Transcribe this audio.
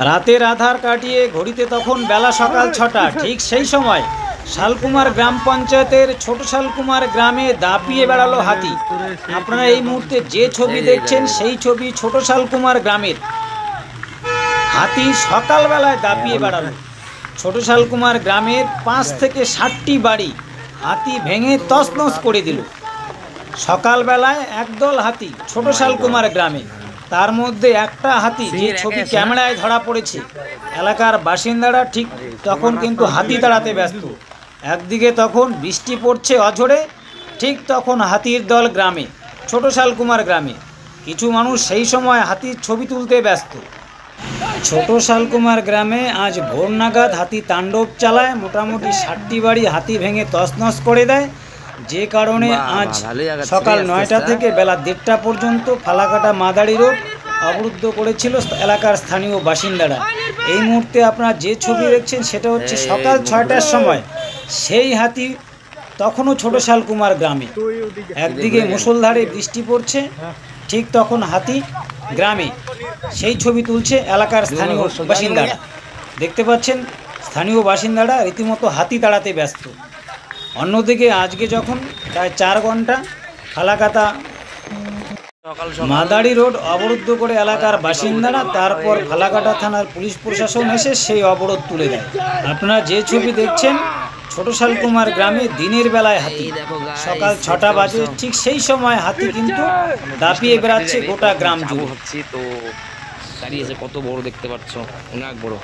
রাতের আধার কাটিয়ে ঘড়িতে তখন বেলা সকাল ৬টা। ঠিক সেই সময় শালকুমার গ্রাম পঞ্চায়েতের ছোট শালকুমার গ্রামে দাপিয়ে বেড়ালো হাতি। আপনারা এই মুহূর্তে যে ছবি দেখছেন সেই ছবি ছোট শালকুমার গ্রামের। হাতি সকালবেলায় দাপিয়ে বেড়ালো ছোট শালকুমার গ্রামের ৫ থেকে ৬০টি বাড়ি হাতি ভেঙে তছনছ করে দিল। সকালবেলায় একদল হাতি ছোট শালকুমার গ্রামে, তার মধ্যে একটা হাতি যে ছবি ক্যামেরায় ধরা পড়েছে। এলাকার বাসিন্দারা ঠিক তখন কিন্তু হাতি তাড়াতে ব্যস্ত। একদিকে তখন বৃষ্টি পড়ছে অঝোরে, ঠিক তখন হাতির দল গ্রামে, ছোট শালকুমার গ্রামে। কিছু মানুষ সেই সময় হাতির ছবি তুলতে ব্যস্ত। ছোট শালকুমার গ্রামে আজ ভোর নাগাদ হাতি তাণ্ডব চালায়, মোটামুটি ৬০টি বাড়ি হাতি ভেঙে তছনছ করে দেয়। যে কারণে আজ সকাল ৯টা থেকে বেলা ১:৩০ পর্যন্ত ফালাকাটা মাদারি রোড অবরুদ্ধ করেছিল এলাকার স্থানীয় বাসিন্দারা। এই মুহূর্তে আপনারা যে ছবি দেখছেন সেটা হচ্ছে সকাল ৬টার সময় সেই হাতি তখনও ছোট শালকুমার গ্রামে। একদিকে মুষলধারে বৃষ্টি পড়ছে, ঠিক তখন হাতি গ্রামে, সেই ছবি তুলছে এলাকার স্থানীয় বাসিন্দারা। দেখতে পাচ্ছেন স্থানীয় বাসিন্দারা রীতিমতো হাতি তাড়াতে ব্যস্ত। অন্যদিকে আজকে যখন প্রায় ৪ ঘন্টা ফালাকাটা মাদারি রোড অবরুদ্ধ করে এলাকার বাসিন্দারা, তারপর ফালাকাটা থানার পুলিশ প্রশাসন এসে সেই অবরোধ তুলে দেয়। আপনারা যে ছবি দেখছেন ছোট শালকুমার গ্রামে দিনের বেলায় হাতি, সকাল ৬টা বাজে, ঠিক সেই সময় হাতি কিন্তু দাপিয়ে বেড়াচ্ছে গোটা গ্রাম জুড়ে। তো দাঁড়িয়েছে, কত বড় দেখতে পাচ্ছ, অনেক বড়।